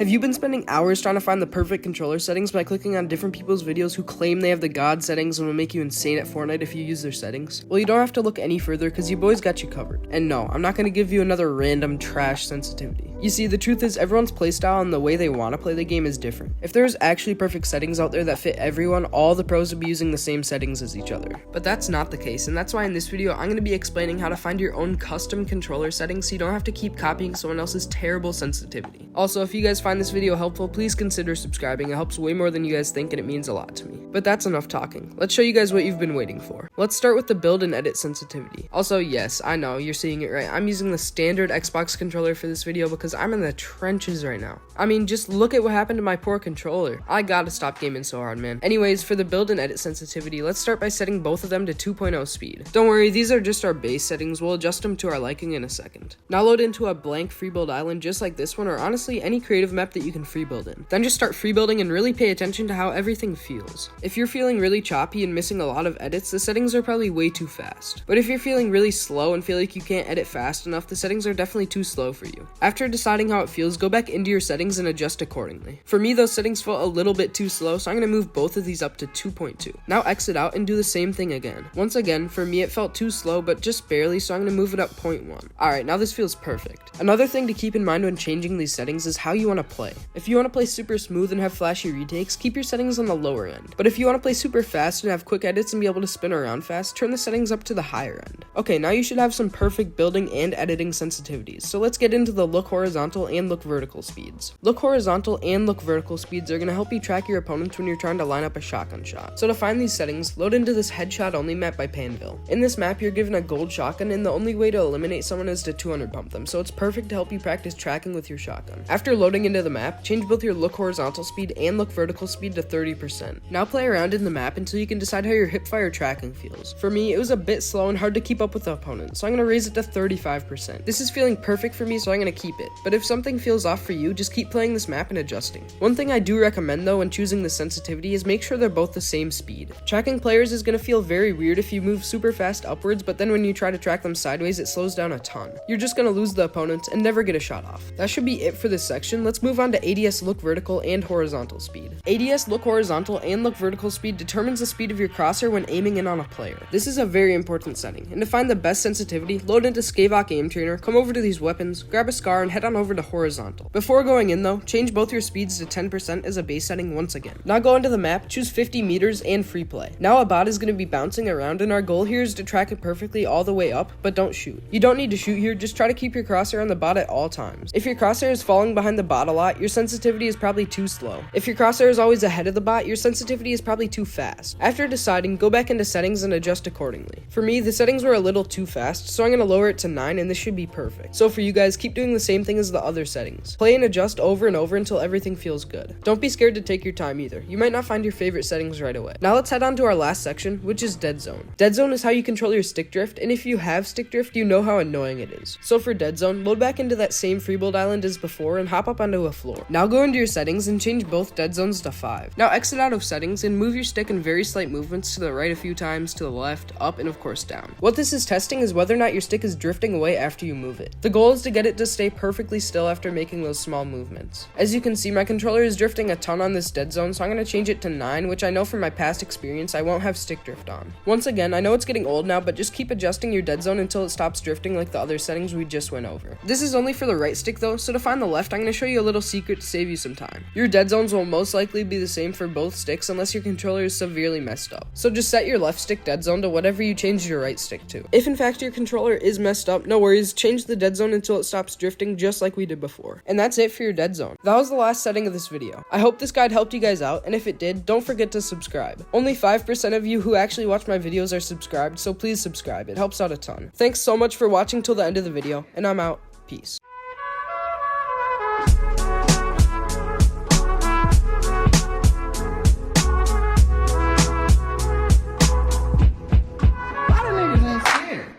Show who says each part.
Speaker 1: Have you been spending hours trying to find the perfect controller settings by clicking on different people's videos who claim they have the god settings and will make you insane at Fortnite if you use their settings? Well, you don't have to look any further because your boys got you covered. And no, I'm not going to give you another random trash sensitivity. You see, the truth is everyone's playstyle and the way they want to play the game is different. If there was actually perfect settings out there that fit everyone, all the pros would be using the same settings as each other. But that's not the case, and that's why in this video I'm going to be explaining how to find your own custom controller settings so you don't have to keep copying someone else's terrible sensitivity. Also, if you guys find this video helpful, please consider subscribing. It helps way more than you guys think and it means a lot to me. But that's enough talking. Let's show you guys what you've been waiting for. Let's start with the build and edit sensitivity. Also, yes, I know, you're seeing it right. I'm using the standard Xbox controller for this video because I'm in the trenches right now. I mean, just look at what happened to my poor controller. I gotta stop gaming so hard, man. Anyways, for the build and edit sensitivity, let's start by setting both of them to 2.0 speed. Don't worry, these are just our base settings. We'll adjust them to our liking in a second. Now load into a blank free build island just like this one, or honestly any creative map that you can free build in. Then just start free building and really pay attention to how everything feels. If you're feeling really choppy and missing a lot of edits, the settings are probably way too fast. But if you're feeling really slow and feel like you can't edit fast enough, the settings are definitely too slow for you. After deciding how it feels, go back into your settings and adjust accordingly. For me, those settings felt a little bit too slow, so I'm going to move both of these up to 2.2. Now exit out and do the same thing again. Once again, for me it felt too slow, but just barely, so I'm going to move it up 0.1. Alright, now this feels perfect. Another thing to keep in mind when changing these settings is how you want to play. If you want to play super smooth and have flashy retakes, keep your settings on the lower end. But if you want to play super fast and have quick edits and be able to spin around fast, turn the settings up to the higher end. Okay, now you should have some perfect building and editing sensitivities, so let's get into the look horizontal and look vertical speeds. Look horizontal and look vertical speeds are going to help you track your opponents when you're trying to line up a shotgun shot. So to find these settings, load into this headshot only map by Panville. In this map, you're given a gold shotgun and the only way to eliminate someone is to 200 pump them, so it's perfect to help you practice tracking with your shotgun. After loading into the map, change both your look horizontal speed and look vertical speed to 30%. Now play around in the map until you can decide how your hipfire tracking feels. For me, it was a bit slow and hard to keep up with the opponent, so I'm going to raise it to 35%. This is feeling perfect for me, so I'm going to keep it. But if something feels off for you, just keep playing this map and adjusting. One thing I do recommend though when choosing the sensitivity is make sure they're both the same speed. Tracking players is going to feel very weird if you move super fast upwards, but then when you try to track them sideways, it slows down a ton. You're just going to lose the opponent and never get a shot off. That should be it for this section. Let's move on to ADS look vertical and horizontal speed. ADS look horizontal and look vertical speed determines the speed of your crosshair when aiming in on a player. This is a very important setting, and to find the best sensitivity, load into Scavok Aim Trainer, come over to these weapons, grab a scar, and head on over to horizontal. Before going in though, change both your speeds to 10% as a base setting once again. Now go into the map, choose 50 meters and free play. Now a bot is going to be bouncing around, and our goal here is to track it perfectly all the way up, but don't shoot. You don't need to shoot here, just try to keep your crosshair on the bot at all times. If your crosshair is falling behind the bot a lot, your sensitivity is probably too slow. If your crosshair is always ahead of the bot, your sensitivity is probably too fast. After deciding, go back into settings and adjust accordingly. For me, the settings were a little too fast, so I'm going to lower it to 9 and this should be perfect. So for you guys, keep doing the same thing as the other settings. Play and adjust over and over until everything feels good. Don't be scared to take your time either. You might not find your favorite settings right away. Now let's head on to our last section, which is dead zone. Dead zone is how you control your stick drift, and if you have stick drift, you know how annoying it is. So for dead zone, load back into that same free build island as before and hop up onto a floor. Now go into your settings and change both dead zones to 5. Now exit out of settings and move your stick in very slight movements to the right a few times, to the left, up, and of course down. What this is testing is whether or not your stick is drifting away after you move it. The goal is to get it to stay perfectly still after making those small movements. As you can see, my controller is drifting a ton on this dead zone, so I'm going to change it to 9, which I know from my past experience I won't have stick drift on. Once again, I know it's getting old now, but just keep adjusting your dead zone until it stops drifting like the other settings we just went over. This is only for the right stick though, so to find the left, I'm going to show you a little secret to save you some time. Your dead zones will most likely be the same for both sticks unless your controller is severely messed up. So just set your left stick dead zone to whatever you changed your right stick to. If in fact your controller is messed up, no worries, change the dead zone until it stops drifting just like we did before. And that's it for your dead zone. That was the last setting of this video. I hope this guide helped you guys out, and if it did, don't forget to subscribe. Only 5% of you who actually watch my videos are subscribed, so please subscribe. It helps out a ton. Thanks so much for watching till the end of the video, and I'm out. Peace.